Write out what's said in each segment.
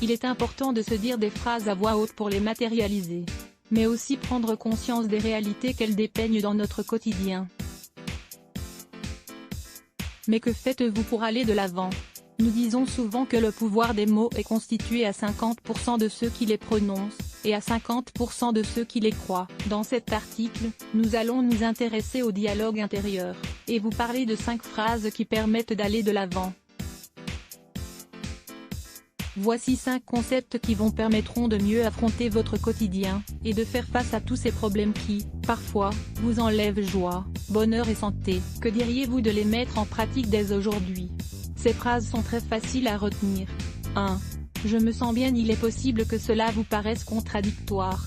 Il est important de se dire des phrases à voix haute pour les matérialiser. Mais aussi prendre conscience des réalités qu'elles dépeignent dans notre quotidien. Mais que faites-vous pour aller de l'avant? Nous disons souvent que le pouvoir des mots est constitué à 50% de ceux qui les prononcent, et à 50% de ceux qui les croient. Dans cet article, nous allons nous intéresser au dialogue intérieur, et vous parler de 5 phrases qui permettent d'aller de l'avant. Voici 5 concepts qui vous permettront de mieux affronter votre quotidien, et de faire face à tous ces problèmes qui, parfois, vous enlèvent joie, bonheur et santé. Que diriez-vous de les mettre en pratique dès aujourd'hui? Ces phrases sont très faciles à retenir. 1. Je me sens bien. Il est possible que cela vous paraisse contradictoire.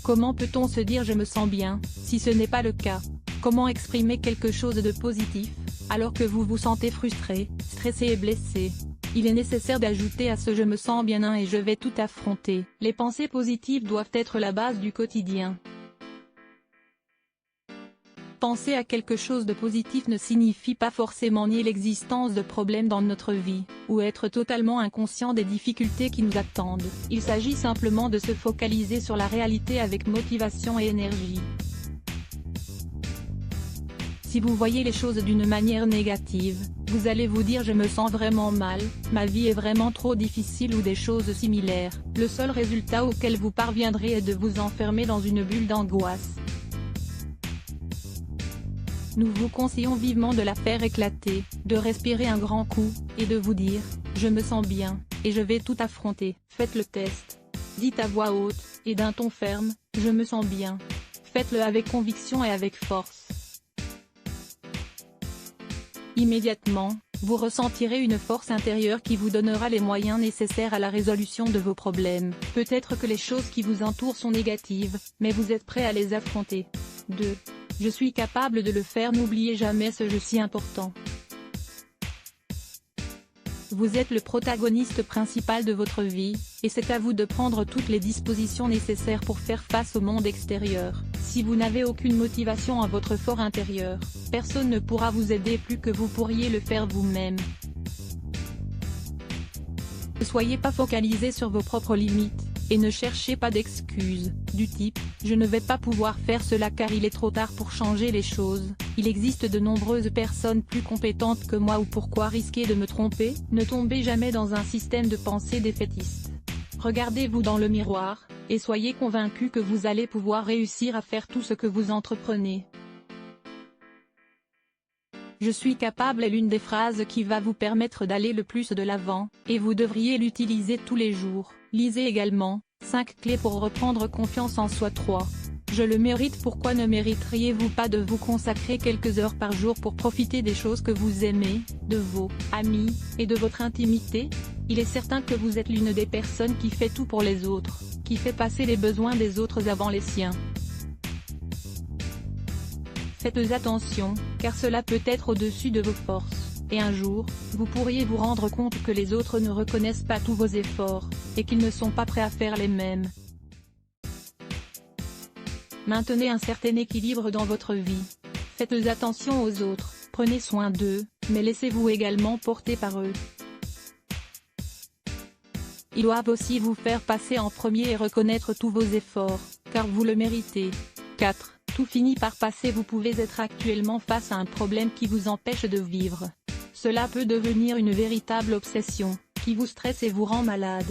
Comment peut-on se dire je me sens bien, si ce n'est pas le cas? Comment exprimer quelque chose de positif, alors que vous vous sentez frustré, stressé et blessé? Il est nécessaire d'ajouter à ce je me sens bien un et je vais tout affronter. Les pensées positives doivent être la base du quotidien. Penser à quelque chose de positif ne signifie pas forcément nier l'existence de problèmes dans notre vie, ou être totalement inconscient des difficultés qui nous attendent. Il s'agit simplement de se focaliser sur la réalité avec motivation et énergie. Si vous voyez les choses d'une manière négative, vous allez vous dire je me sens vraiment mal, ma vie est vraiment trop difficile ou des choses similaires. Le seul résultat auquel vous parviendrez est de vous enfermer dans une bulle d'angoisse. Nous vous conseillons vivement de la faire éclater, de respirer un grand coup, et de vous dire « Je me sens bien, et je vais tout affronter ». Faites le test. Dites à voix haute, et d'un ton ferme « Je me sens bien ». Faites-le avec conviction et avec force. Immédiatement, vous ressentirez une force intérieure qui vous donnera les moyens nécessaires à la résolution de vos problèmes. Peut-être que les choses qui vous entourent sont négatives, mais vous êtes prêt à les affronter. 2. Je suis capable de le faire. N'oubliez jamais ce « je » si important. Vous êtes le protagoniste principal de votre vie, et c'est à vous de prendre toutes les dispositions nécessaires pour faire face au monde extérieur. Si vous n'avez aucune motivation en votre fort intérieur, personne ne pourra vous aider plus que vous pourriez le faire vous-même. Ne soyez pas focalisé sur vos propres limites, et ne cherchez pas d'excuses, du type « je ne vais pas pouvoir faire cela car il est trop tard pour changer les choses, il existe de nombreuses personnes plus compétentes que moi » ou « pourquoi risquer de me tromper ?» Ne tombez jamais dans un système de pensée défaitiste. Regardez-vous dans le miroir, et soyez convaincu que vous allez pouvoir réussir à faire tout ce que vous entreprenez. Je suis capable est l'une des phrases qui va vous permettre d'aller le plus de l'avant, et vous devriez l'utiliser tous les jours. Lisez également 5 clés pour reprendre confiance en soi. 3. Je le mérite. Pourquoi ne mériteriez-vous pas de vous consacrer quelques heures par jour pour profiter des choses que vous aimez, de vos amis, et de votre intimité? Il est certain que vous êtes l'une des personnes qui fait tout pour les autres, qui fait passer les besoins des autres avant les siens. Faites attention, car cela peut être au-dessus de vos forces, et un jour, vous pourriez vous rendre compte que les autres ne reconnaissent pas tous vos efforts, et qu'ils ne sont pas prêts à faire les mêmes. Maintenez un certain équilibre dans votre vie. Faites attention aux autres, prenez soin d'eux, mais laissez-vous également porter par eux. Ils doivent aussi vous faire passer en premier et reconnaître tous vos efforts, car vous le méritez. 4. Tout finit par passer. Vous pouvez être actuellement face à un problème qui vous empêche de vivre. Cela peut devenir une véritable obsession, qui vous stresse et vous rend malade.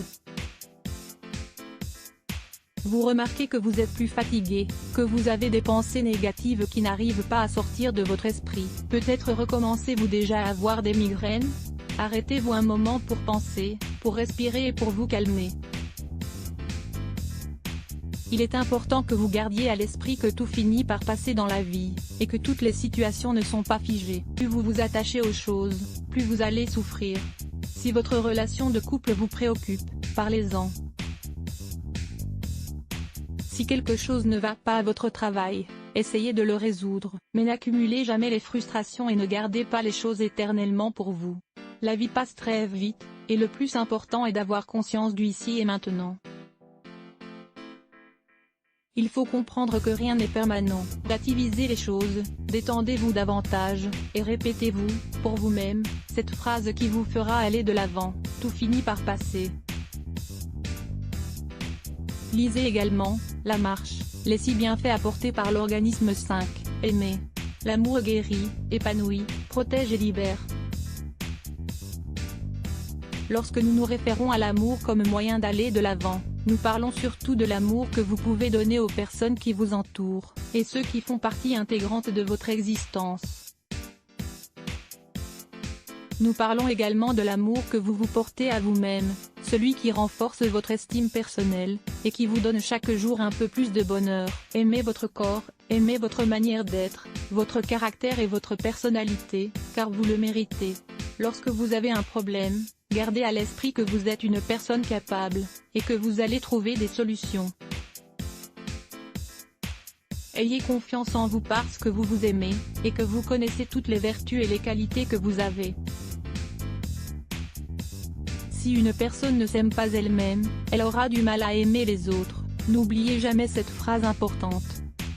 Vous remarquez que vous êtes plus fatigué, que vous avez des pensées négatives qui n'arrivent pas à sortir de votre esprit. Peut-être recommencez-vous déjà à avoir des migraines? Arrêtez-vous un moment pour penser, pour respirer et pour vous calmer. Il est important que vous gardiez à l'esprit que tout finit par passer dans la vie, et que toutes les situations ne sont pas figées. Plus vous vous attachez aux choses, plus vous allez souffrir. Si votre relation de couple vous préoccupe, parlez-en. Si quelque chose ne va pas à votre travail, essayez de le résoudre, mais n'accumulez jamais les frustrations et ne gardez pas les choses éternellement pour vous. La vie passe très vite, et le plus important est d'avoir conscience du ici et maintenant. Il faut comprendre que rien n'est permanent. Relativisez les choses, détendez-vous davantage, et répétez-vous, pour vous-même, cette phrase qui vous fera aller de l'avant. Tout finit par passer. Lisez également La Marche, les 6 bienfaits apportés par l'organisme 5. Aimer. L'amour guérit, épanouit, protège et libère. Lorsque nous nous référons à l'amour comme moyen d'aller de l'avant, nous parlons surtout de l'amour que vous pouvez donner aux personnes qui vous entourent, et ceux qui font partie intégrante de votre existence. Nous parlons également de l'amour que vous vous portez à vous-même, celui qui renforce votre estime personnelle, et qui vous donne chaque jour un peu plus de bonheur. Aimez votre corps, aimez votre manière d'être, votre caractère et votre personnalité, car vous le méritez. Lorsque vous avez un problème, gardez à l'esprit que vous êtes une personne capable, et que vous allez trouver des solutions. Ayez confiance en vous parce que vous vous aimez, et que vous connaissez toutes les vertus et les qualités que vous avez. Si une personne ne s'aime pas elle-même, elle aura du mal à aimer les autres. N'oubliez jamais cette phrase importante.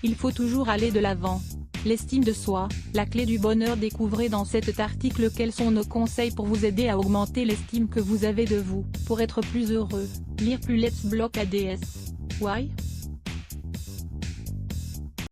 Il faut toujours aller de l'avant. L'estime de soi, la clé du bonheur. Découvrez dans cet article quels sont nos conseils pour vous aider à augmenter l'estime que vous avez de vous, pour être plus heureux. Lire plus. Let's block ADS. Why?